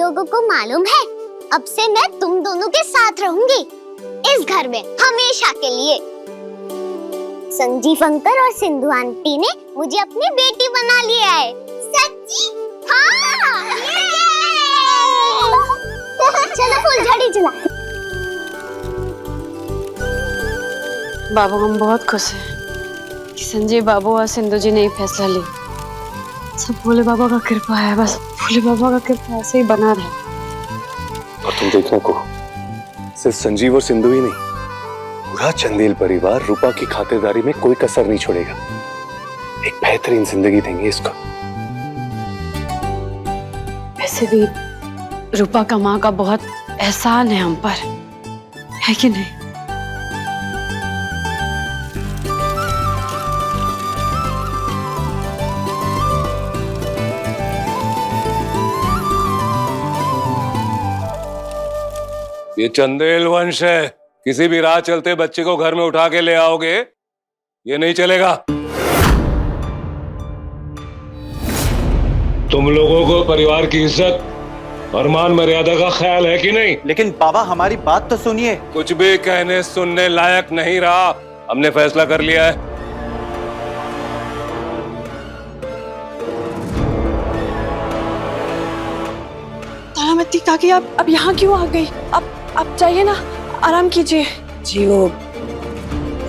लोगों को मालूम है, अब से मैं तुम दोनों के साथ रहूंगी इस घर में हमेशा के लिए। संजीव अंकल और सिंधु आंटी ने मुझे अपनी बेटी बना लिया है। सच्ची? हाँ। चलो फुलझड़ी चला। बाबू, हम बहुत खुश हैं कि संजय बाबू और सिंधु जी ने ये फैसला लिया। सब भोले बाबा का कृपा है, बस भोले बाबा का कृपा ऐसे ही बना रहे। और तुम देखने को सिर्फ संजीव और सिंधु ही नहीं, पूरा चंदेल परिवार रूपा की खातिरदारी में कोई कसर नहीं छोड़ेगा। एक बेहतरीन जिंदगी देंगे इसको। वैसे भी रूपा का माँ का बहुत एहसान है हम पर, है कि नहीं? ये चंदेल वंश है, किसी भी राह चलते बच्चे को घर में उठा के ले आओगे, ये नहीं चलेगा। तुम लोगों को परिवार की इज्जत और मान मर्यादा का ख्याल है कि नहीं? लेकिन बाबा हमारी बात तो सुनिए। कुछ भी कहने सुनने लायक नहीं रहा, हमने फैसला कर लिया है। तारामती काकी, आप अब यहाँ क्यों आ गई? अब चाहिए ना, आराम कीजिए। जी, वो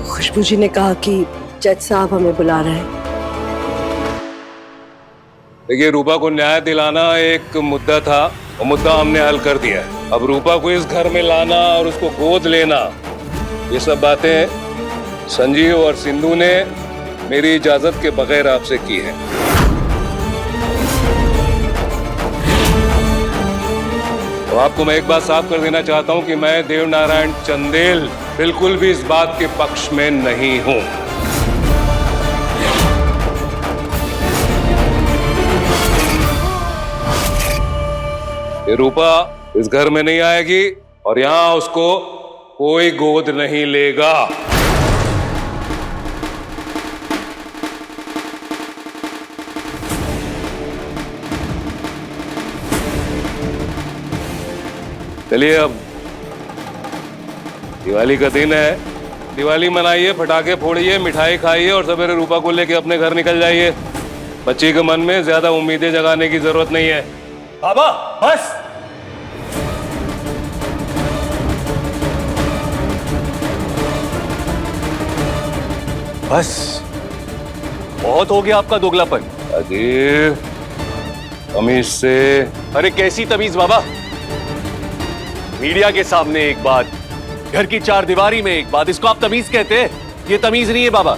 खुशबू जी ने कहा कि जज साहब हमें बुला रहे हैं। देखिए, रूपा को न्याय दिलाना एक मुद्दा था, वो मुद्दा हमने हल कर दिया है। अब रूपा को इस घर में लाना और उसको गोद लेना, ये सब बातें संजीव और सिंधु ने मेरी इजाजत के बगैर आपसे की है। तो आपको मैं एक बात साफ कर देना चाहता हूं कि मैं देवनारायण चंदेल बिल्कुल भी इस बात के पक्ष में नहीं हूं। ये रूपा इस घर में नहीं आएगी और यहां उसको कोई गोद नहीं लेगा। चलिए, अब दिवाली का दिन है, दिवाली मनाइए, पटाखे फोड़िए, मिठाई खाइए और सवेरे रूपा को लेके अपने घर निकल जाइए। बच्ची के मन में ज्यादा उम्मीदें जगाने की जरूरत नहीं है। बाबा बस। बस बहुत हो गया आपका दोगलापन। अजीब, तमीज से। अरे कैसी तमीज बाबा? मीडिया के सामने एक बात, घर की चार दीवारी में एक बात, इसको आप तमीज कहते हैं? ये तमीज नहीं है बाबा,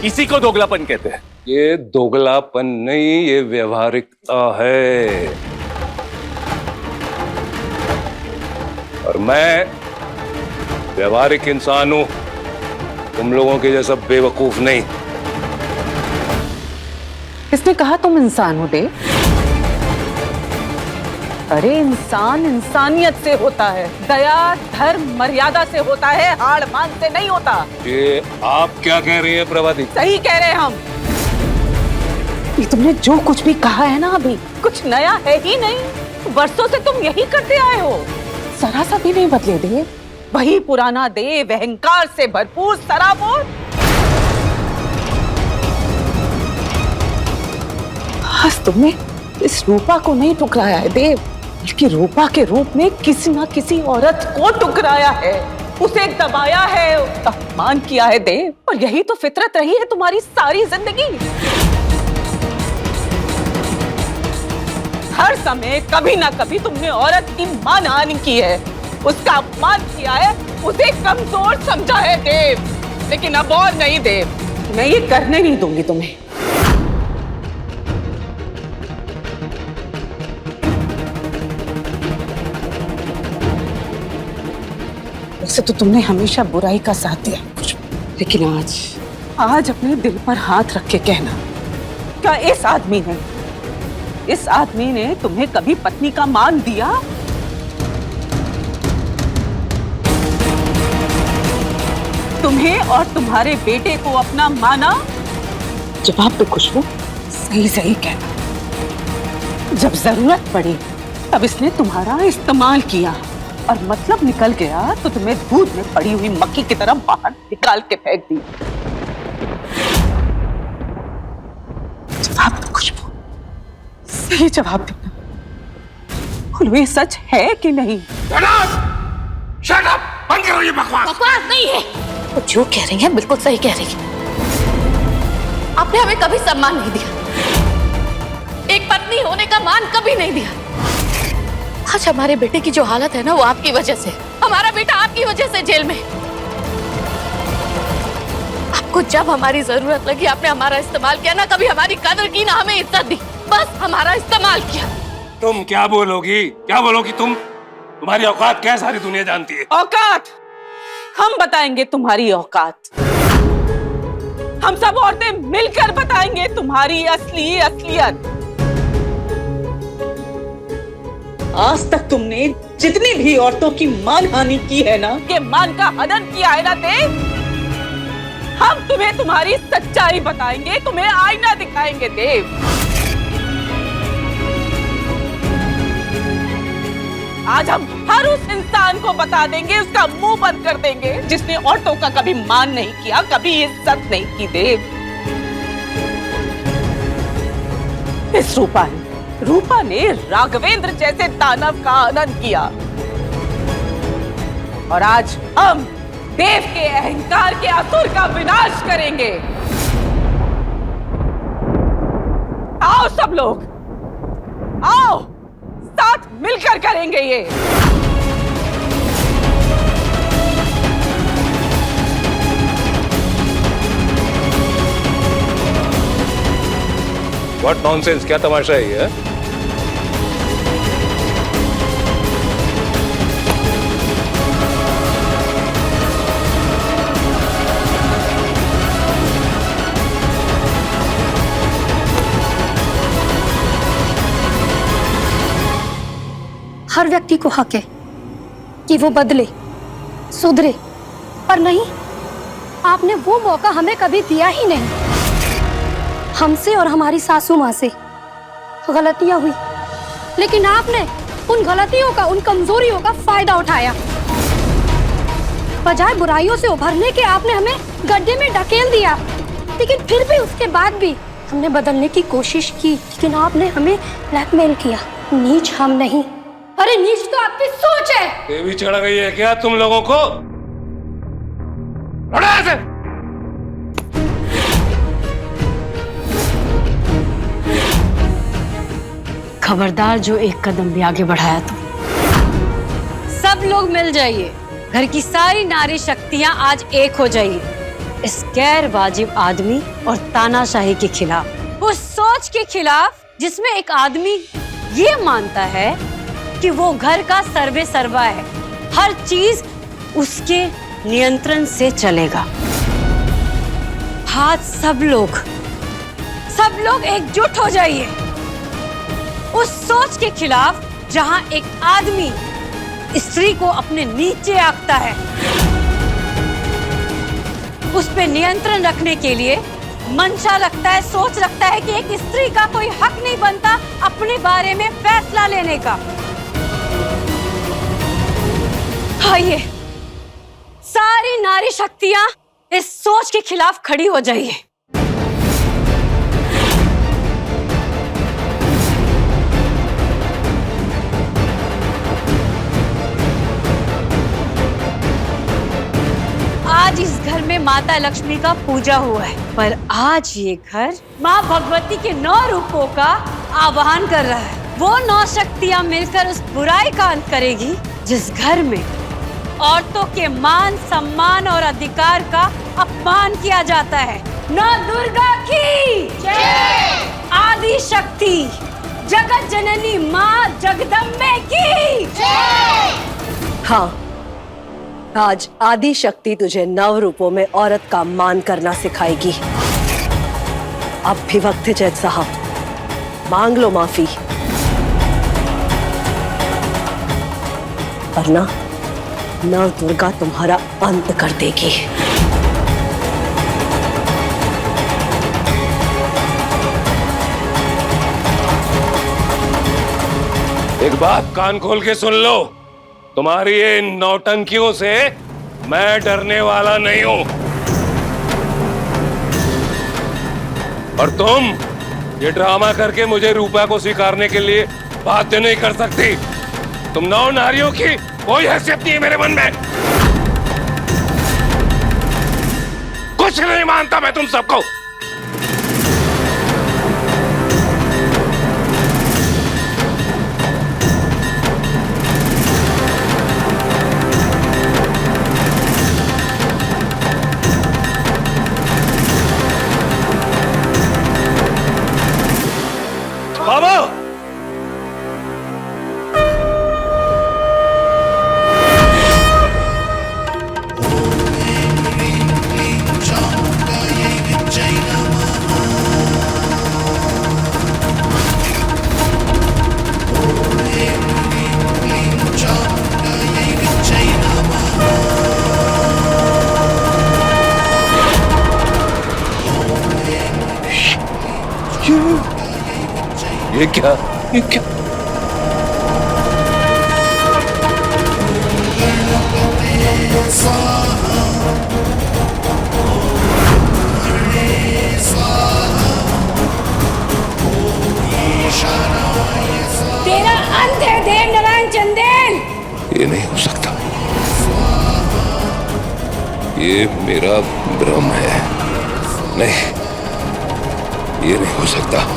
इसी को दोगलापन कहते हैं। ये दोगलापन नहीं, ये व्यवहारिकता है। और मैं व्यवहारिक इंसान हूं, तुम लोगों के जैसा बेवकूफ नहीं। किसने कहा तुम इंसान हो देव? अरे इंसान इंसानियत से होता है, दया धर्म मर्यादा से होता है, हाड़ मान से नहीं होता। ये आप क्या कह रही हैं प्रभाती? सही कह रहे हैं हम। ये तुमने जो कुछ भी कहा है ना, अभी कुछ नया है ही नहीं। वर्षों से तुम यही करते आए हो, जरा सा भी नहीं बदले देव। वही पुराना देव, अहंकार से भरपूर, सराबोर। आज तुमने इस रूपा को नहीं ठुकराया है देव, बल्कि रूपा के रूप में किसी ना किसी औरत को ठुकराया है, उसे दबाया है, अपमान किया है देव। और यही तो फितरत रही है तुम्हारी सारी जिंदगी। हर समय कभी ना कभी तुमने औरत की मानहानि की है, उसका अपमान किया है, उसे कमजोर समझा है देव। लेकिन अब और नहीं देव, मैं ये करने नहीं दूंगी तुम्हें। वैसे तो तुमने हमेशा बुराई का साथ दिया कुछ, लेकिन आज अपने दिल पर हाथ रख के कहना, क्या इस आदमी ने तुम्हें कभी पत्नी का मान दिया? तुम्हें और तुम्हारे बेटे को अपना माना? जवाब पे खुशबू, सही सही कहना। जब जरूरत पड़ी अब इसने तुम्हारा इस्तेमाल किया और मतलब निकल गया तो तुम्हें दूध में पड़ी हुई मक्खी की तरह बाहर निकाल के फेंक दी। जवाब दो खुशबू, सही जवाब देना। बोलो ये सच है कि नहीं? Shut up! बंद करो ये बकवास। बकवास नहीं है, वो जो कह रही है बिल्कुल सही कह रही है। आपने हमें कभी सम्मान नहीं दिया, एक पत्नी होने का मान कभी नहीं दिया। आज हमारे बेटे की जो हालत है ना, वो आपकी वजह से। हमारा बेटा आपकी वजह से जेल में। आपको जब हमारी जरूरत लगी आपने हमारा इस्तेमाल किया ना, कभी हमारी कदर की ना हमें इज्जत दी, बस हमारा इस्तेमाल किया। तुम क्या बोलोगी? क्या बोलोगी तुम? तुम्हारी औकात क्या सारी दुनिया जानती है। औकात हम बताएंगे तुम्हारी औकात। हम सब औरतें मिलकर बताएंगे तुम्हारी असली असलियत। आज तक तुमने जितनी भी औरतों की मानहानि की है ना, के मान का हनन किया है ना देव, हम तुम्हें तुम्हारी सच्चाई बताएंगे, तुम्हें आईना दिखाएंगे देव। आज हम हर उस इंसान को बता देंगे, उसका मुंह बंद कर देंगे, जिसने औरतों का कभी मान नहीं किया, कभी इज्जत नहीं की देव। इस रूपा ने राघवेंद्र जैसे दानव का हनन किया और आज हम देव के अहंकार के असुर का विनाश करेंगे। आओ सब लोग, आओ साथ मिलकर करेंगे ये। What nonsense! क्या तमाशा है ये? हर व्यक्ति को हक है कि वो बदले, सुधरे, पर नहीं, आपने वो मौका हमें कभी दिया ही नहीं। हमसे और हमारी सासू माँ से गलतियां हुई, लेकिन आपने उन गलतियों का, उन कमजोरियों का फायदा उठाया। बजाय बुराइयों से उभरने के आपने हमें गड्ढे में ढकेल दिया। लेकिन फिर भी उसके बाद भी हमने बदलने की कोशिश की, लेकिन आपने हमें ब्लैकमेल किया। नीच हम नहीं, अरे नीच तो आपकी सोच है। देवी चढ़ गई है क्या तुम लोगों को? खबरदार जो एक कदम भी आगे बढ़ाया तो। सब लोग मिल जाइए, घर की सारी नारी शक्तियां आज एक हो जाइए इस गैर वाजिब आदमी और तानाशाही के खिलाफ। उस सोच के खिलाफ जिसमें एक आदमी ये मानता है कि वो घर का सर्वे सर्वा है, हर चीज उसके नियंत्रण से चलेगा। हाथ सब लोग एकजुट हो जाइए उस सोच के खिलाफ जहां एक आदमी स्त्री को अपने नीचे आंकता है। उस पे नियंत्रण रखने के लिए मंशा रखता है, सोच रखता है कि एक स्त्री का कोई हक नहीं बनता अपने बारे में फैसला लेने का। आइए सारी नारी शक्तियां इस सोच के खिलाफ खड़ी हो जाइए। आज इस घर में माता लक्ष्मी का पूजा हुआ है, पर आज ये घर माँ भगवती के 9 रूपों का आवाहन कर रहा है। वो 9 शक्तियां मिलकर उस बुराई का अंत करेगी जिस घर में औरतों के मान, सम्मान और अधिकार का अपमान किया जाता है। नौ दुर्गा की जय, आदि शक्ति जगत जननी माँ जगदम्बे की जय। हाँ, आज आदि शक्ति तुझे 9 रूपों में औरत का मान करना सिखाएगी। अब भी वक्त है जज साहब, मांग लो माफी, वरना नव दुर्गा तुम्हारा अंत कर देगी। एक बात कान खोल के सुन लो, तुम्हारी ये नौटंकियों से मैं डरने वाला नहीं हूं। और तुम ये ड्रामा करके मुझे रूपा को स्वीकारने के लिए बाध्य नहीं कर सकती। तुम 9 नारियों की कोई हैसियत नहीं है मेरे मन में। कुछ नहीं मानता मैं तुम सबको। बाबा, ये क्या? ये क्या? तेरा अंत है देव नारायण चंदेल। ये नहीं हो सकता। ये मेरा भ्रम है। नहीं, ये नहीं हो सकता।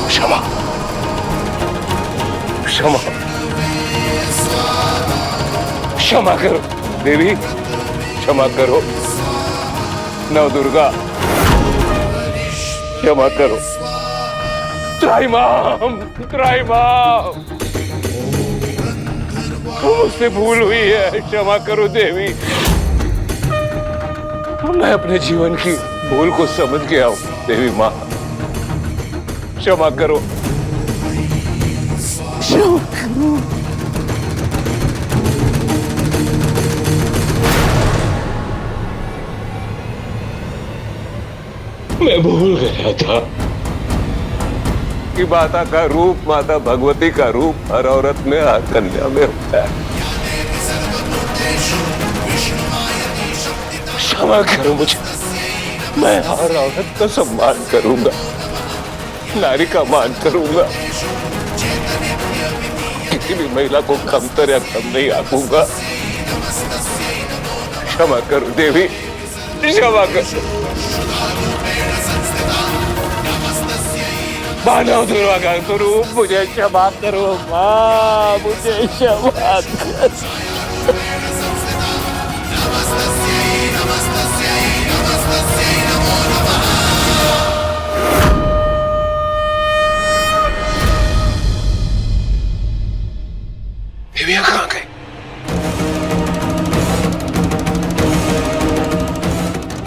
क्षमा, क्षमा, क्षमा करो देवी, क्षमा करो नवदुर्गा, क्षमा करो त्राहिमाम, त्राहिमाम। मुझसे भूल हुई है, क्षमा करो देवी। मैं अपने जीवन की भूल को समझ गया हूं देवी माँ, क्षमा करो, क्षमा करो। मैं भूल गया था कि माता का रूप, माता भगवती का रूप हर औरत में, हर कन्या में होता है। क्षमा करो मुझे, मैं हर औरत का सम्मान करूंगा, नारी का मान करूंगा, किसी भी महिला को कमतर या कम नहीं आंकूंगा। क्षमा करो देवी, क्षमा करो। मानव दुर्गा का स्वरूप, मुझे क्षमा करो माँ, मुझे क्षमा करो। देवियां कहाँ गई?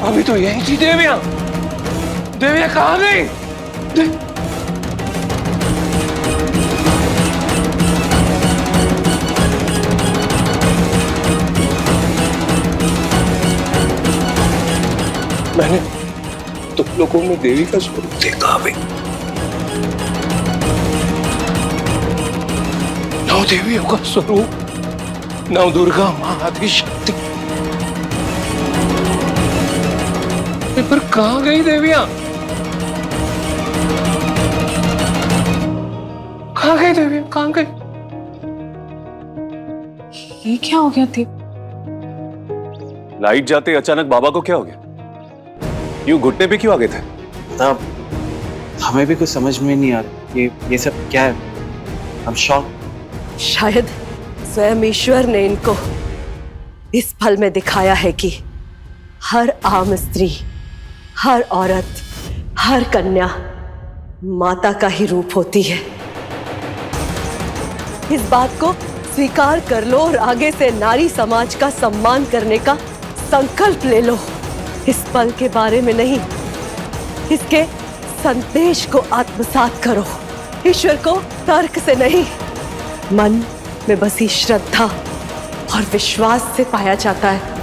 अभी तो यही थी देवियां। देवियां कहाँ गई? मैंने तुम लोगों में देवी का स्वरूप देखा भी। नौ देवियों का स्वरूप, नव दुर्गा मां आदिशक्ति। पर कहाँ गई देवियां? कहाँ गई देवियां? कहाँ गई? ये क्या हो गया थी? लाइट जाते अचानक बाबा को क्या हो गया? यूं घुटने पे क्यों आ गए थे? तब हमें भी कुछ समझ में नहीं आ रहा, ये सब क्या है? हम शॉक। शायद स्वयं ईश्वर ने इनको इस फल में दिखाया है कि हर आम स्त्री, हर औरत, हर कन्या माता का ही रूप होती है। इस बात को स्वीकार कर लो और आगे से नारी समाज का सम्मान करने का संकल्प ले लो। इस पल के बारे में नहीं, इसके संदेश को आत्मसात करो। ईश्वर को तर्क से नहीं, मन में बसी श्रद्धा और विश्वास से पाया जाता है।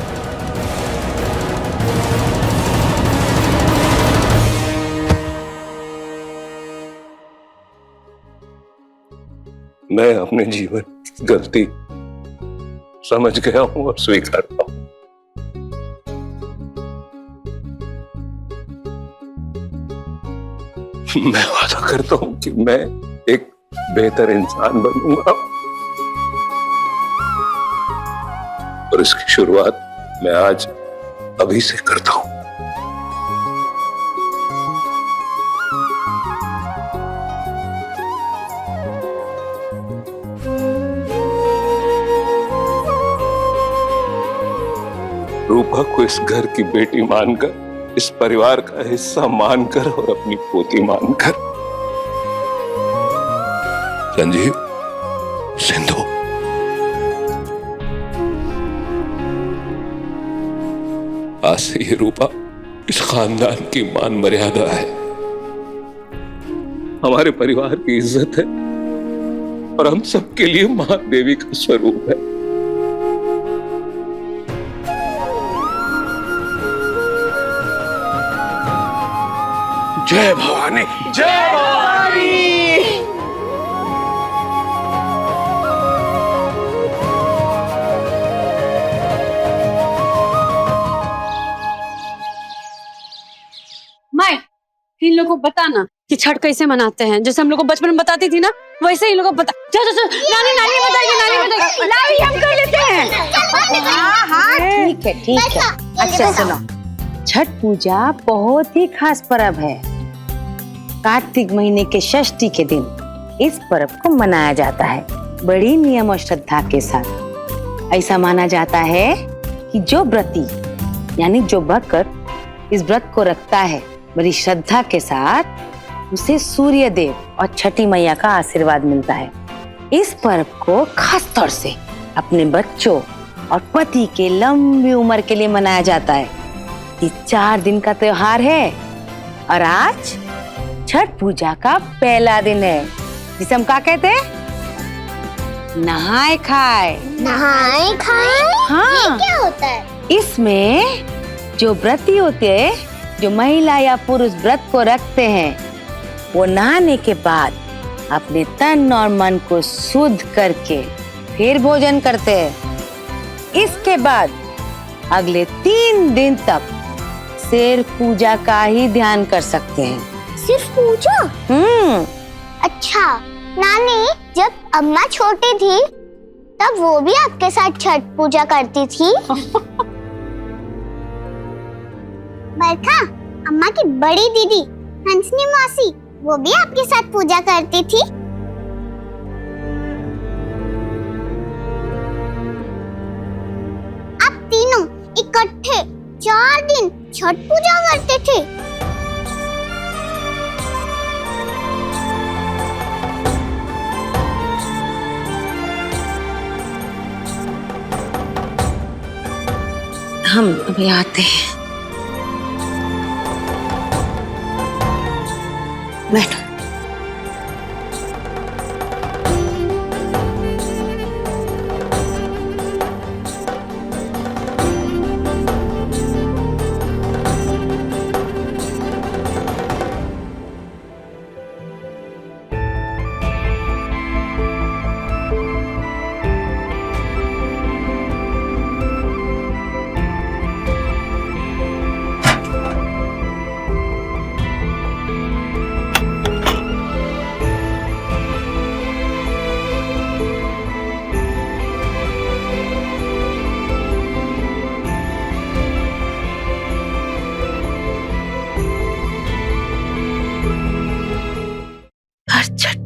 मैं अपने जीवन की गलती समझ गया हूं और स्वीकारता हूं। मैं वादा करता हूं कि मैं एक बेहतर इंसान बनूंगा और इसकी शुरुआत मैं आज अभी से करता हूं। रूपा को इस घर की बेटी मानकर, इस परिवार का हिस्सा मानकर और अपनी पोती मानकर संजीव, सिंधु, आज से ये रूपा इस खानदान की मान मर्यादा है, हमारे परिवार की इज्जत है और हम सबके लिए मां देवी का स्वरूप है। जय भवानी, जय भवानी। मैं इन लोगों को बताना कि छठ कैसे मनाते हैं, जैसे हम लोग को बचपन में बताती थी ना, वैसे इन लोगों को बता। नानी नानी बताएगी, नानी बताएगी। लावी हम कर लेते हैं। हाँ ठीक है ठीक है। अच्छा सुनो, छठ पूजा बहुत ही खास पर्व है। कार्तिक महीने के षष्ठी के दिन इस पर्व को मनाया जाता है बड़ी नियम और श्रद्धा के साथ। ऐसा माना जाता है कि जो व्रती यानी जो भक्त इस व्रत को रखता है बड़ी श्रद्धा के साथ, उसे सूर्य देव और छठी मैया का आशीर्वाद मिलता है। इस पर्व को खास तौर से अपने बच्चों और पति के लंबी उम्र के लिए मनाया जाता है। ये 4 दिन का त्योहार है और आज छठ पूजा का पहला दिन है, जिसे हम क्या कहते हैं? नहाए खाए। नहाए खाए? हाँ। ये क्या होता है? इसमें जो व्रती होते हैं, जो महिला या पुरुष व्रत को रखते हैं, वो नहाने के बाद अपने तन और मन को शुद्ध करके फिर भोजन करते हैं। इसके बाद अगले 3 दिन तक सिर्फ पूजा का ही ध्यान कर सकते हैं। सिर्फ पूजा? अच्छा नानी, जब अम्मा छोटी थी तब वो भी आपके साथ छठ पूजा करती थी? बरखा, अम्मा की बड़ी दीदी हंसनी मौसी, वो भी आपके साथ पूजा करती थी? आप तीनों इकट्ठे 4 दिन छठ पूजा करते थे? हम अभी आते हैं। बैठो।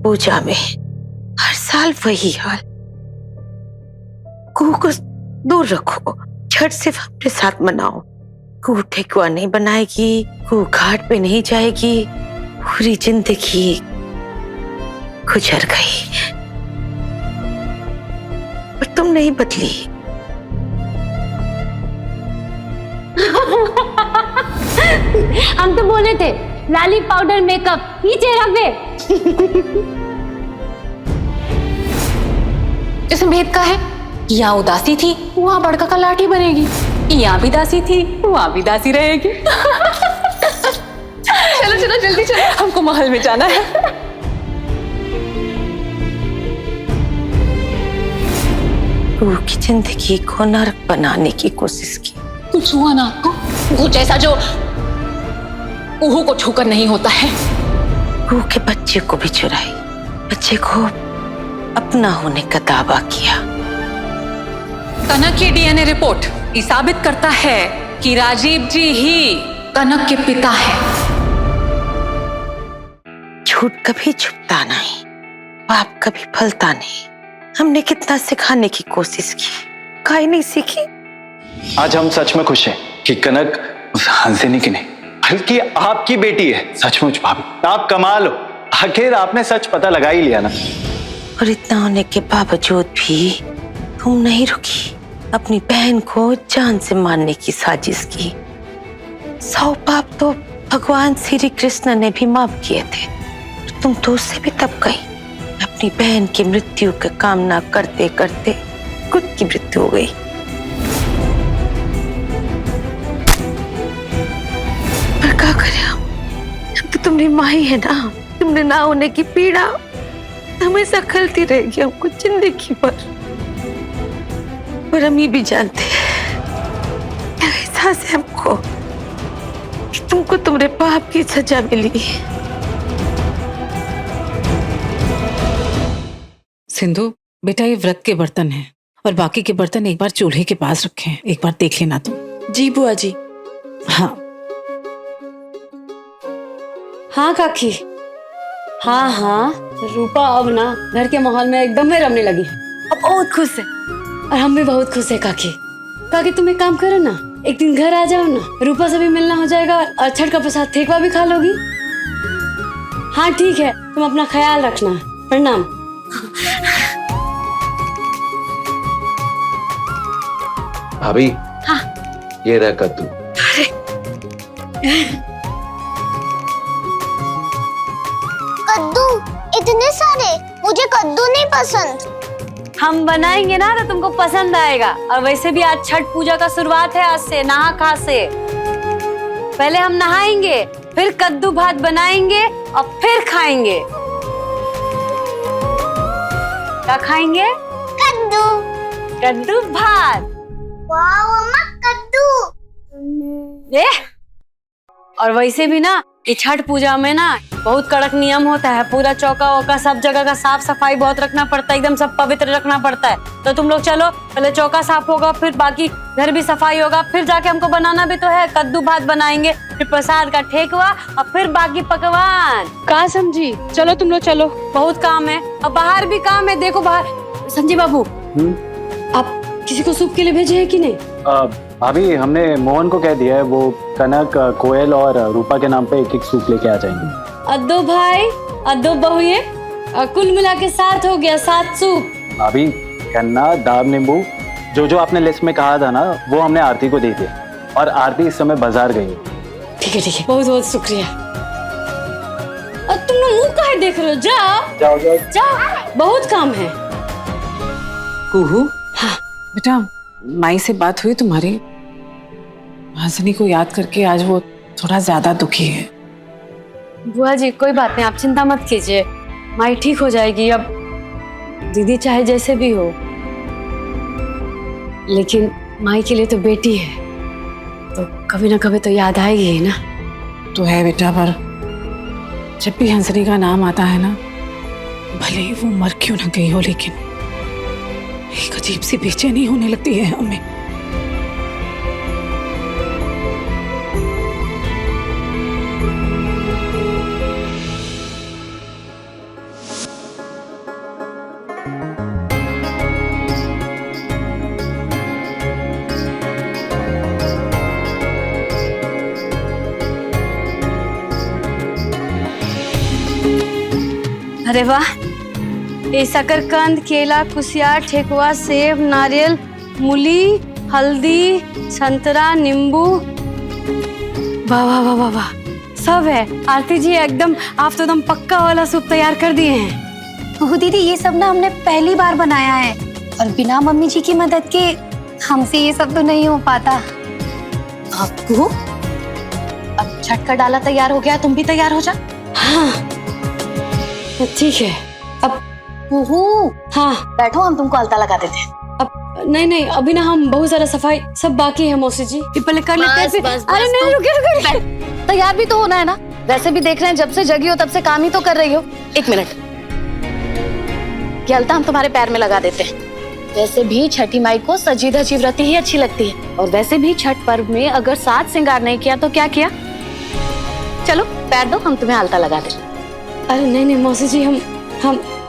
पूजा में हर साल वही हाल। कुहू को दूर रखो, छठ सिर्फ अपने साथ मनाओ। कुहू ठेकुआ नहीं बनाएगी, कुहू घाट पे नहीं जाएगी, पूरी जिंदगी गुजर गई। नहीं बदली। हम तो बोले थे लाली पाउडर मेकअप ही चेहरा पे। इसमें भेद का है? यहाँ उदासी थी, वहाँ बड़का का लाठी बनेगी। यहाँ भी दासी थी, वहाँ भी दासी रहेगी। चलो चलो जल्दी चलो, हमको महल में जाना है। रूह की जिंदगी को नरक बनाने की कोशिश की। कुछ हुआ ना आपको? वो जैसा जो ऊहो को छूकर नहीं होता है। रूह के बच्चे को भी चुराई, बच्चे को अपना होने का दावा किया। कनक की डीएनए रिपोर्ट ये साबित करता है कि राजीव जी ही कनक के पिता है। झूठ कभी छुपता नहीं, पाप कभी फलता नहीं। हमने कितना सिखाने की कोशिश की, काहे नहीं सीखी। आज हम सच में खुश हैं कि कनक उस हंसिनी की नहीं बल्कि आपकी बेटी है। सचमुच भाभी, आप कमाल हो, आखिर आपने सच पता लगा ही लिया ना। और इतना होने के बावजूद भी तुम नहीं रुकी, अपनी बहन को जान से मारने की साजिश की। 100 पाप तो भगवान श्री कृष्ण ने भी माफ किए थे, तुम तो उससे भी तब गई। अपनी बहन की मृत्यु की कामना करते करते खुद की मृत्यु हो गई। पर क्या करें हम तो तुम्हारी माँ ही है ना। तुमने ना होने की पीड़ा हमेशा खलती रहेगी हमको जिंदगी भर। पर हम ये भी जानते हैं, एहसास है हमको कि तुमको तुम्हारे पाप की सजा मिली। सिंधु बेटा, ये व्रत के बर्तन हैं और बाकी के बर्तन एक बार चूल्हे के पास रखे हैं, एक बार देख लेना तुम। जी बुआ जी। हाँ हाँ काकी, हाँ हाँ, रूपा अब ना घर के माहौल में एकदम में रमने लगी है। अब बहुत खुश है और हम भी बहुत खुश है काकी। काकी तुम एक काम करो ना, एक दिन घर आ जाओ ना, रूपा से भी मिलना हो जाएगा और छठ का प्रसाद ठेकुआ भी खा लोगी। हाँ ठीक है, तुम अपना ख्याल रखना। प्रणाम। भाभी, हाँ। ये रहा कद्दू। कद्दू इतने सारे? मुझे कद्दू नहीं पसंद। हम बनाएंगे ना तो तुमको पसंद आएगा। और वैसे भी आज छठ पूजा का शुरुआत है, आज से नहा खा से। पहले हम नहाएंगे, फिर कद्दू भात बनाएंगे और फिर खाएंगे। क्या खाएंगे? कद्दू। कद्दू भात। वाह अम्मा, कद्दू। ये और वैसे भी ना ये छठ पूजा में ना बहुत कड़क नियम होता है। पूरा चौका वौका सब जगह का साफ सफाई बहुत रखना पड़ता है, एकदम सब पवित्र रखना पड़ता है। तो तुम लोग चलो, पहले चौका साफ होगा, फिर बाकी घर भी सफाई होगा, फिर जाके हमको बनाना भी तो है। कद्दू भात बनाएंगे, फिर प्रसाद का ठेकुआ और फिर बाकी पकवान। कहाँ समझी? चलो तुम लोग चलो, बहुत काम है और बाहर भी काम है। देखो बाहर संजय बाबू, आप किसी को सूप के लिए भेजे है कि नहीं? भाभी, हमने मोहन को कह दिया है, वो कनक, कोयल और रूपा के नाम पे एक एक सूप लेके आ जाएंगे। अद्दो भाई, अद्दो बहुए, कुल मिला के 7 हो गया, 7 सूप। भाभी, गन्ना, दाब, नींबू, जो जो आपने लिस्ट में कहा था ना, वो हमने आरती को दे दिया। और आरती इस समय बाजार गई है। ठीक है, बहुत बहुत शुक्रिया। और तुम लोग मुंह काहे देख रहे हो? जाओ जाओ जाओ जाओ, बहुत काम है। कुहू, हाँ बेटा, माई से बात हुई तुम्हारी? हंसनी को याद करके आज वो थोड़ा ज्यादा दुखी है। बुआ जी कोई बात नहीं, आप चिंता मत कीजिए, माई ठीक हो जाएगी। अब दीदी चाहे जैसे भी हो, लेकिन माई के लिए तो बेटी है, तो कभी ना कभी तो याद आएगी ही ना। तो है बेटा, पर जब भी हंसनी का नाम आता है ना, भले ही वो मर क्यों ना गई हो, लेकिन एक अजीब सी बेचैनी होने लगती है हमें। अरे वाह, ये शकरकंद, केला, कुसियार, ठेकुआ, सेब, नारियल, मूली, हल्दी, संतरा, नींबू। वाह वाह वाह वाह वाह, सब है। आरती जी एकदम, आप तो एकदम पक्का वाला सूप तैयार कर दिए हैं। ओह दीदी, ये सब ना हमने पहली बार बनाया है और बिना मम्मी जी की मदद के हमसे ये सब तो नहीं हो पाता। आपको अब छठ का डाला तैयार हो गया, तुम भी तैयार हो जा। हाँ ठीक है। अब हाँ बैठो, हम तुमको अलता लगा देते हैं। अब नहीं, अभी ना हम बहुत सारा सफाई सब बाकी है मौसी जी, ये पहले कर लेते हैं फिर। अरे नहीं, रुके। तैयार भी तो होना है ना, वैसे भी देख रहे हैं जब से जगी हो तब से काम ही तो कर रही हो। एक मिनट, ये अलता हम तुम्हारे पैर में लगा देते हैं। वैसे भी छठी माई को सजी धजी व्रती ही अच्छी लगती है, और वैसे भी छठ पर्व में अगर साज श्रृंगार नहीं किया तो क्या किया। चलो पैर दो, हम तुम्हें अलता लगा दें। अरे नहीं मौसी जी, हम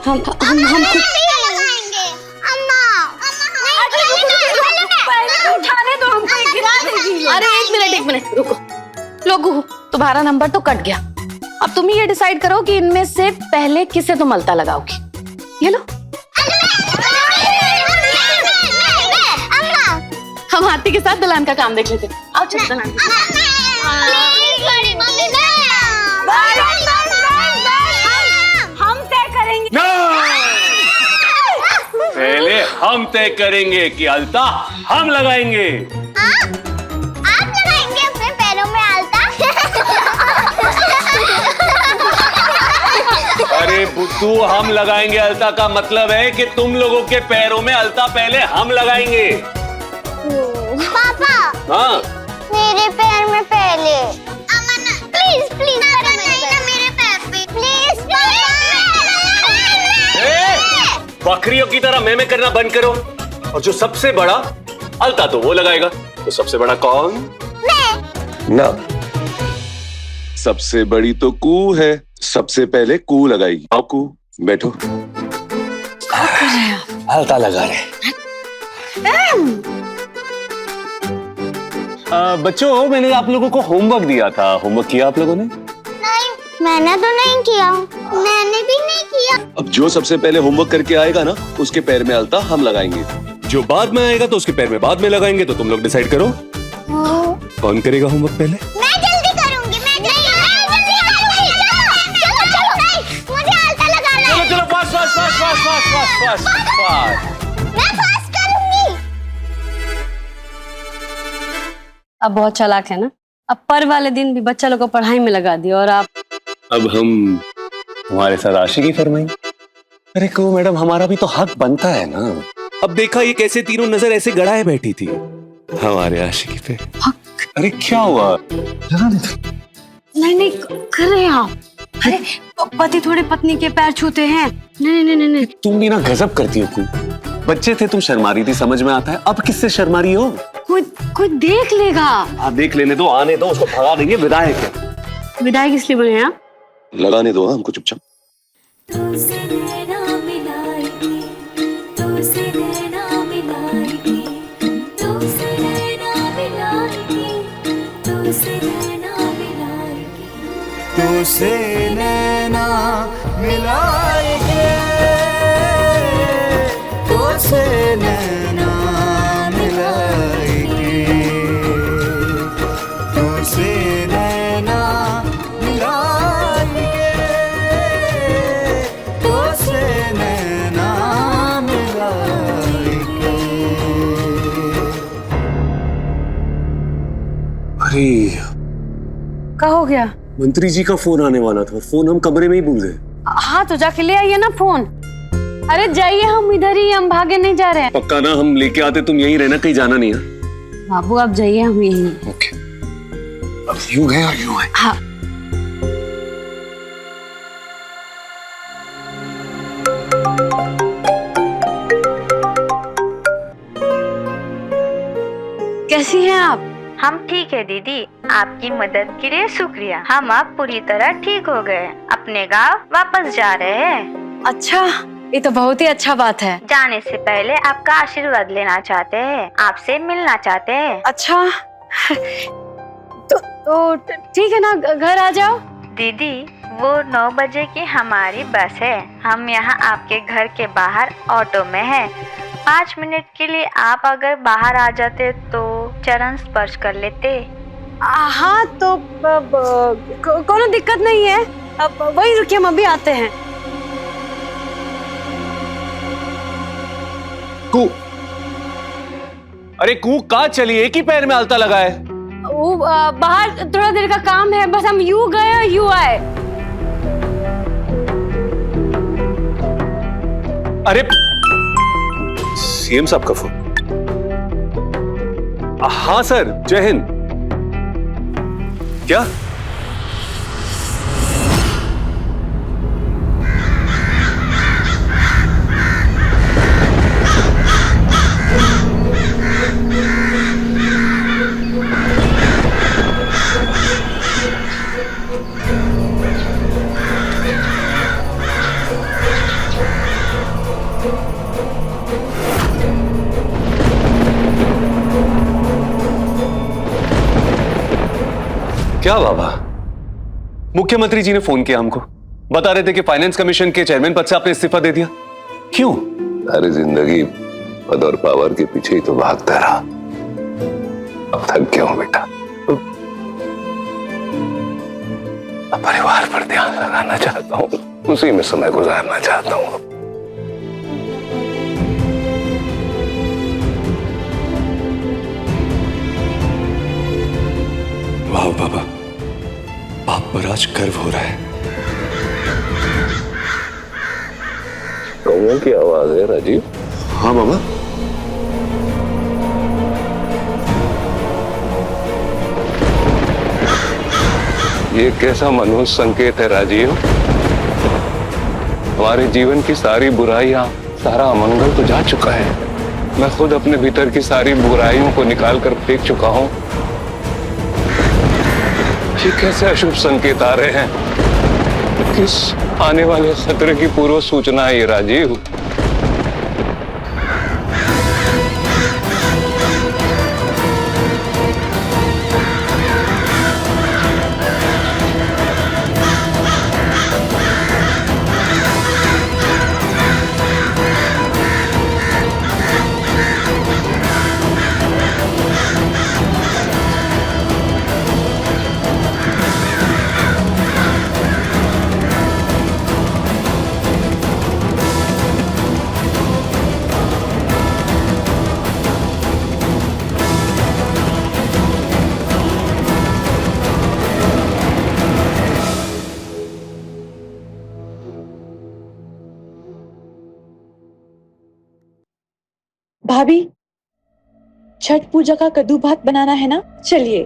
उठाने दो हमको, गिरा देगी। अरे एक मिनट रुको। लोगो, तुम्हारा नंबर तो कट गया। अब तुम ही ये डिसाइड करो कि इनमें से पहले किसे तुम अलता लगाओगी। ये लो, हम आरती के साथ दलान का काम देख लेते हैं। आओ चलो दलान। हम तय करेंगे। पहले हम तय करेंगे कि अलता हम लगाएंगे। आप लगाएंगे अपने पैरों में अलता? अरे बुद्धू, हम लगाएंगे अलता का मतलब है कि तुम लोगों के पैरों में अलता पहले हम लगाएंगे। पापा, हाँ, मेरे पैर में पहले। अमन, प्लीज मेरे पैर पे प्लीज। बकरियों की तरह मैं करना बंद करो। और जो सबसे बड़ा अलता तो वो लगाएगा। तो सबसे बड़ा कौन? मैं। ना, सबसे बड़ी तो कू है, सबसे पहले कू लगाएगी। आओ कू, बैठो। अलता लगा रहे। बच्चों, मैंने आप लोगों को होमवर्क दिया था। होमवर्क किया आप लोगों ने? नहीं, मैंने तो नहीं किया। मैंने भी नहीं किया। अब जो सबसे पहले होमवर्क करके आएगा ना, उसके पैर में अलता हम लगाएंगे। जो बाद में आएगा तो उसके पैर में बाद में लगाएंगे। तो तुम लोग डिसाइड करो, कौन करेगा होमवर्क पहले। मैं जल्दी करूंगी। मुझे अलता लगाना है। चलो फास्ट। मैं फास्ट करूंगी। अब बहुत चालाक है ना। अब पर्व वाले दिन भी बच्चा लोग को पढ़ाई में लगा दिया, और आप अब हम हमारे साथ आशिकी फरमाएंगे। अरे कहो मैडम, हमारा भी तो हक बनता है ना। अब देखा ये कैसे तीनों नजर ऐसे गड़ाए बैठी थी हमारे आशिकी पे। हक। अरे क्या हुआ? नहीं कर रहे हैं आप। अरे पति थोड़े पत्नी के पैर छूते हैं। नहीं। तुम भी ना गजब करती हो। बच्चे थे, तुम शर्मा रही थी, समझ में आता है। अब किससे शर्मा रही हो? कोई देख लेगा। आप देख लेने दो, आने दो, उसको भगा देंगे। विदाई क्या? विदाई किस लिए बने आप? लगाने दो हमको चुपचाप। तुझसे नैना मिलाएंगे, तुझसे नैना मिलाएंगे, तुझसे नैना मिलाएंगे, तुझसे नैना मिलाएंगे। अरे क्या हो गया? मंत्री जी का फोन आने वाला था। फोन हम कमरे में ही भूल गए। हाँ तो जाके ले आइए ना फोन। अरे जाइए, हम इधर ही, हम भागे नहीं जा रहे हैं। पक्का ना? हम लेके आते, तुम यहीं रहना, कहीं जाना नहीं है। बाबू आप जाइए, हम यहीं हैं। ओके। अब यूं है और यूं है। हाँ। कैसी हैं आप? हम ठीक है दीदी, आपकी मदद के लिए शुक्रिया। हम अब पूरी तरह ठीक हो गए, अपने गांव वापस जा रहे हैं। अच्छा, ये तो बहुत ही अच्छा बात है। जाने से पहले आपका आशीर्वाद लेना चाहते हैं, आपसे मिलना चाहते हैं। अच्छा तो ठीक है ना, घर आ जाओ। दीदी वो 9 बजे की हमारी बस है। हम यहाँ आपके घर के बाहर ऑटो में हैं। 5 मिनट के लिए आप अगर बाहर आ जाते तो चरण स्पर्श कर लेते। हाँ तो कोनो दिक्कत नहीं है, अब वही रुकिए, हम अभी आते हैं। कू, अरे कू कहाँ चली? एक ही पैर में आलता लगा है। वो बाहर थोड़ा देर का काम है, बस हम यूं गए और यूं आए। अरे सीएम साहब का फोन। हाँ सर, जय हिंद। क्या? क्या बाबा, मुख्यमंत्री जी ने फोन किया हमको, बता रहे थे कि फाइनेंस कमीशन के चेयरमैन पद से आपने इस्तीफा दे दिया। क्यों? सारी जिंदगी पद और पावर के पीछे ही तो भागता रहा, अब थक गया हूं बेटा। अब परिवार पर ध्यान लगाना चाहता हूं, उसी में समय गुजारना चाहता हूं। वाह बाबा, बाप पर आज गर्व हो रहा है। कौओं की आवाज है राजीव? हाँ बाबा। ये कैसा मनोज संकेत है राजीव? हमारे जीवन की सारी बुराइयां, सारा अमंगल तो जा चुका है। मैं खुद अपने भीतर की सारी बुराइयों को निकाल कर फेंक चुका हूं। ये कैसे अशुभ संकेत आ रहे हैं? किस आने वाले खतरे की पूर्व सूचना है ये राजीव? भाभी, छठ पूजा का कद्दू भात बनाना है ना? चलिए।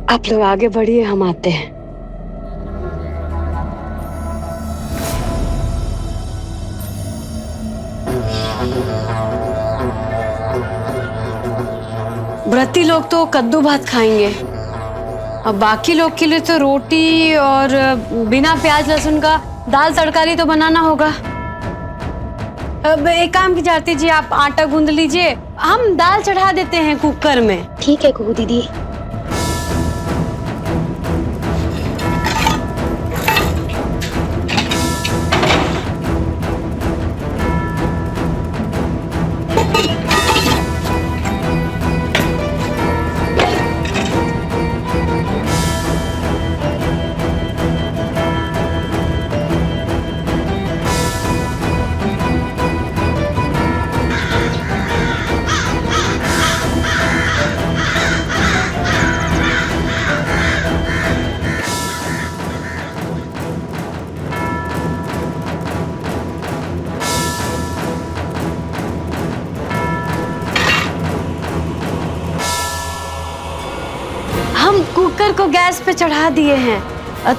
आप लोग आगे बढ़िए, हम आते हैं। व्रती लोग तो कद्दू भात खाएंगे, अब बाकी लोग के लिए तो रोटी और बिना प्याज लहसुन का दाल तड़कारी तो बनाना होगा। अब एक काम की जाती जी, आप आटा गूंद लीजिए, हम दाल चढ़ा देते हैं कुकर में। ठीक है कुकू दीदी। हम कुकर को गैस पे चढ़ा दिए हैं,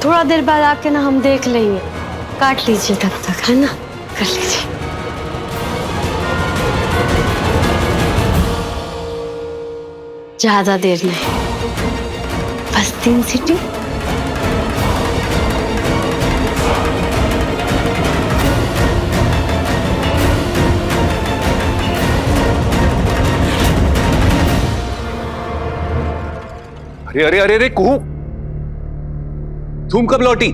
थोड़ा देर बाद आके ना हम देख लेंगे। काट लीजिए तब तक, है ना? कर लीजिए। ज्यादा देर नहीं, बस 3 सीटी। अरे अरे अरे अरे कुहू, तुम कब लौटी?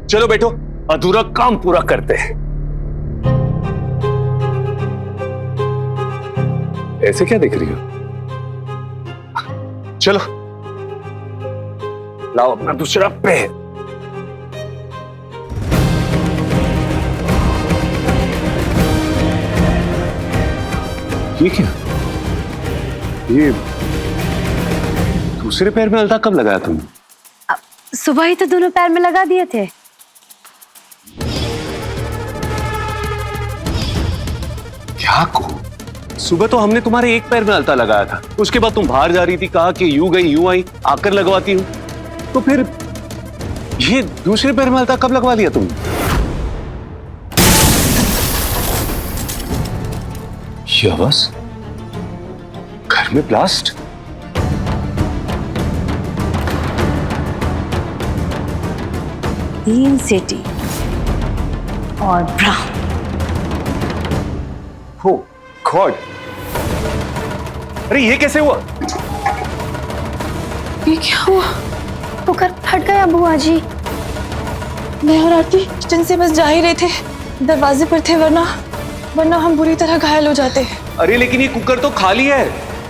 चलो बैठो, अधूरा काम पूरा करते हैं। ऐसे क्या देख रही हो? चलो लाओ अपना दूसरा पैर। ये क्या? ये दूसरे पैर में अलता कब लगाया तुमने? सुबह ही तो दोनों पैर में लगा दिए थे। क्या कहूं? सुबह तो हमने तुम्हारे एक पैर में अलता लगाया था, उसके बाद तुम बाहर जा रही थी, कहा कि यूं गई यूं आई, आकर लगवाती हूं। तो फिर ये दूसरे पैर में अलता कब लगवा लिया तुमने? ये बस घर में ब्लास्ट? तीन सिटी और ब्राउन। हो गॉड, अरे ये कैसे हुआ? ये क्या हुआ? कुकर फट गया बुआ जी। मैं और आरती किचन से बस जा ही रहे थे, दरवाजे पर थे, वरना हम बुरी तरह घायल हो जाते। अरे लेकिन ये कुकर तो खाली है,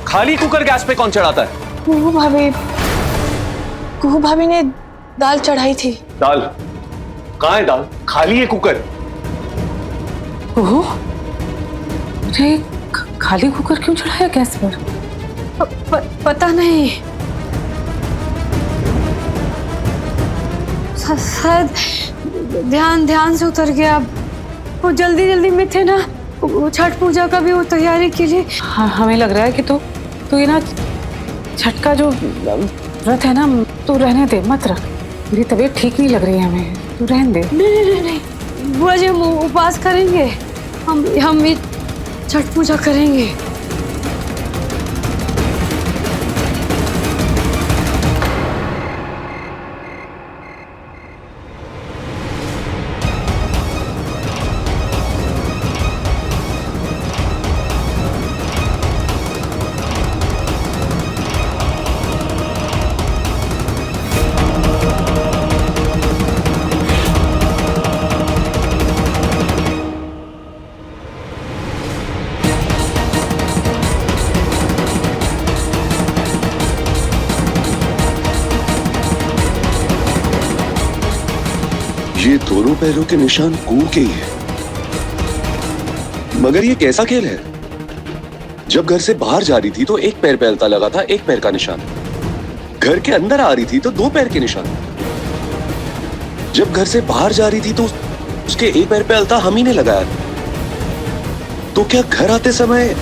खाली कुकर गैस पे कौन चढ़ाता है? कुहू भाभी ने दाल चढ़ाई थी। दाल? कहाँ है दाल? खाली है कुकर। ओहो, अरे खाली कुकर क्यों चढ़ाया गैस पर? पता नहीं, शायद ध्यान से उतर गया। वो जल्दी में थे ना, वो छठ पूजा का भी वो तैयारी के लिए। हाँ, हमें लग रहा है कि तो ये ना छठ का जो व्रत है ना, तू रहने दे, मत रख। मेरी तबीयत ठीक नहीं लग रही है हमें, तू रहने दे। नहीं बुआ जी, हम उपवास करेंगे, हम ये छठ पूजा करेंगे। ये दोनों पैरों के निशान कुओं के ही है, मगर ये कैसा खेल है? जब घर से बाहर जा रही थी तो एक पैर पे अलता लगा था, एक पैर का निशान। घर के अंदर आ रही थी तो दो पैर के निशान। जब घर से बाहर जा रही थी तो उसके एक पैर पे अलता हम ही ने लगाया था। तो क्या घर आते समय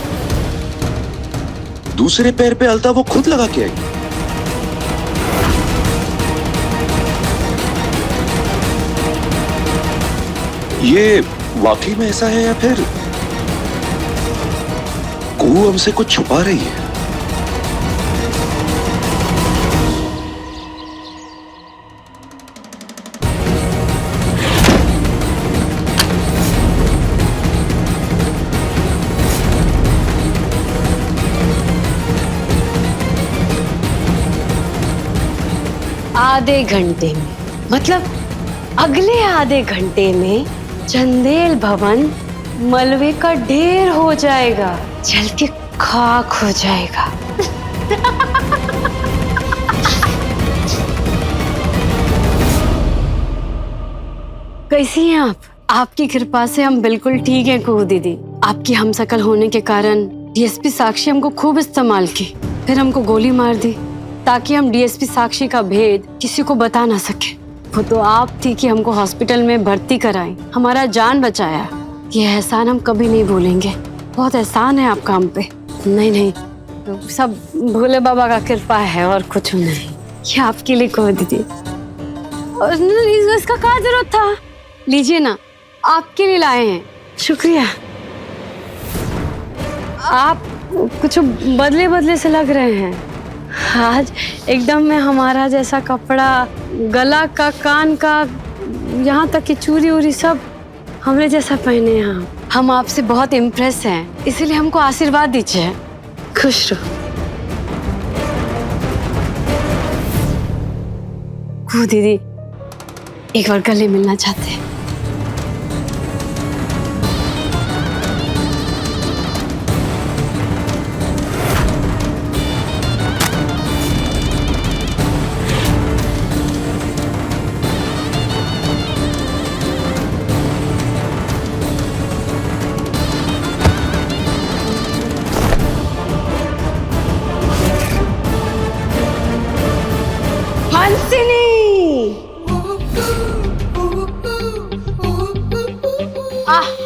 दूसरे पैर पे अलता वो खुद लगा के आई? ये वाकई में ऐसा है या फिर कुहू हमसे कुछ छुपा रही है? आधे घंटे में, मतलब अगले आधे घंटे में चंदेल भवन मलबे का ढेर हो जाएगा, जल के खाक हो जाएगा। कैसी हैं आप? आपकी कृपा से हम बिल्कुल ठीक हैं कुहू दीदी। आपकी हमशक्ल होने के कारण डीएसपी साक्षी हमको खूब इस्तेमाल की, फिर हमको गोली मार दी ताकि हम डीएसपी साक्षी का भेद किसी को बता ना सके। वो तो आप थी कि हमको हॉस्पिटल में भर्ती कराई, हमारा जान बचाया। ये एहसान हम कभी नहीं भूलेंगे। बहुत एहसान है आपका हम पे। नहीं, तो सब भोले बाबा का कृपा है और कुछ नहीं। ये आपके लिए कह दीजिए। और इसका क्या जरूरत था? लीजिए ना, आपके लिए लाए हैं। शुक्रिया। आप कुछ बदले से लग रहे हैं आज। एकदम में हमारा जैसा कपड़ा, गला का, कान का, यहाँ तक कि चूड़ी उरी सब हमरे जैसा पहने हैं। हम आपसे बहुत इम्प्रेस हैं, इसीलिए हमको आशीर्वाद दीजिए। खुश रहो। कुहू दीदी, एक बार गले मिलना चाहते हैं।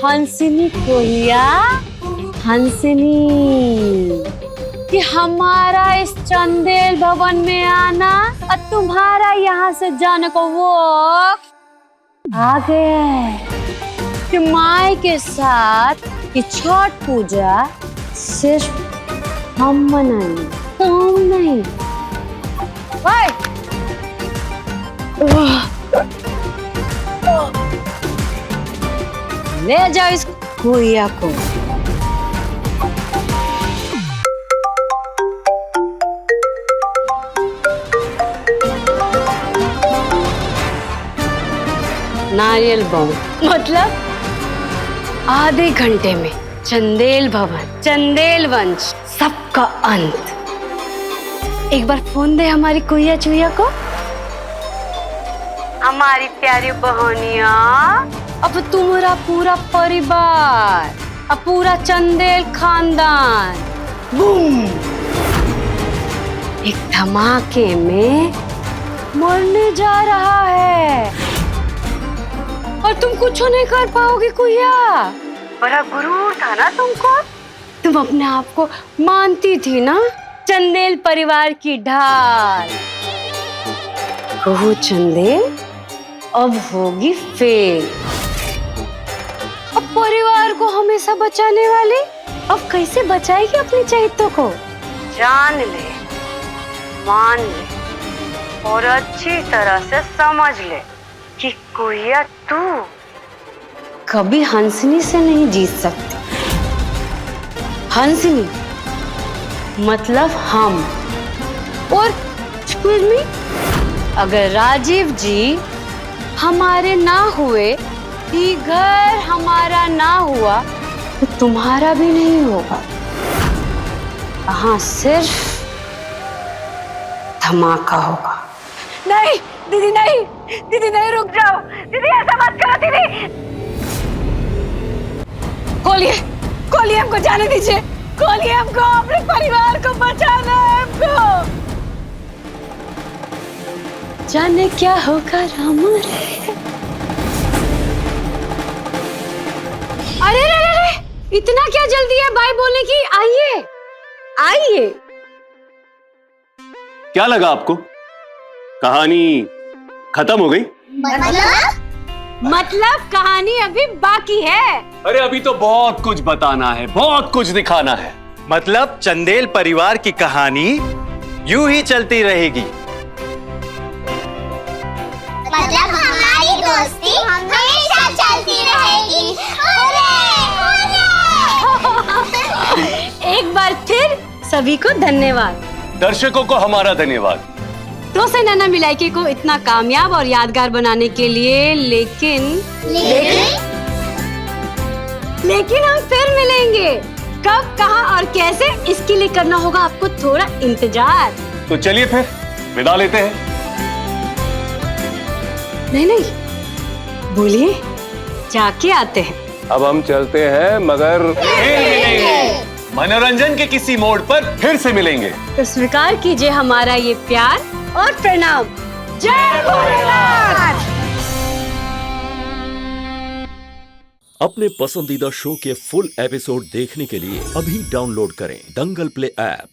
हंसिनी कोहिया, हंसिनी, कि हमारा इस चंदेल भवन में आना और तुम्हारा यहाँ से जाने को वो आ गया है कि माई के साथ कि छठ पूजा सिर्फ हम मनाएंगे, तुम नहीं। ले जाओ इस कोहिया को। नारियल बम मतलब आधे घंटे में चंदेल भवन, चंदेल वंश सबका अंत। एक बार फोन दे हमारी कोहिया चुहिया को। हमारी प्यारी बहनिया, अब तुम्हारा पूरा परिवार, अब पूरा चंदेल खानदान बूम एक धमाके में मरने जा रहा है और तुम कुछ नहीं कर पाओगे कोहिया। बड़ा गुरूर था ना तुमको, तुम अपने आप को मानती थी ना चंदेल परिवार की ढाल। बहू चंदेल अब होगी फेल। अब परिवार को हमेशा बचाने वाली अब कैसे बचाएगी अपने चरित्र को? जान ले, मान ले और अच्छी तरह से समझ ले कि कोहिया तू कभी हंसिनी से नहीं जीत सकती। हंसिनी मतलब हम। और excuse me, अगर राजीव जी हमारे ना हुए, ये घर हमारा ना हुआ, तो तुम्हारा भी नहीं होगा। हाँ, सिर्फ धमाका होगा। नहीं दीदी, नहीं दीदी, नहीं, रुक जाओ दीदी, ऐसा मत करो दीदी। खोलिए, खोलिए, हमको जाने दीजिए, खोलिए, हमको अपने परिवार को बचाना है हमको। जाने क्या होगा रामा। अरे रे रे रे, इतना क्या जल्दी है बाय बोलने की? आइए आइए। क्या लगा आपको? कहानी खत्म हो गई? मतलब कहानी अभी बाकी है। अरे अभी तो बहुत कुछ बताना है, बहुत कुछ दिखाना है। मतलब चंदेल परिवार की कहानी यूं ही चलती रहेगी। मतलब हमारी दोस्ती हमेशा चलती रहेगी। एक बार फिर सभी को धन्यवाद। दर्शकों को हमारा धन्यवाद। तो से नैना मिलाइके को इतना कामयाब और यादगार बनाने के लिए। लेकिन हम फिर मिलेंगे। कब, कहां और कैसे, इसके लिए करना होगा आपको थोड़ा इंतजार। तो चलिए फिर विदा लेते हैं। नहीं, बोलिए, जाके आते हैं। अब हम चलते हैं, मगर मनोरंजन के किसी मोड़ पर फिर से मिलेंगे। तो स्वीकार कीजिए हमारा ये प्यार और प्रणाम। जय भोलेनाथ। अपने पसंदीदा शो के फुल एपिसोड देखने के लिए अभी डाउनलोड करें दंगल प्ले ऐप।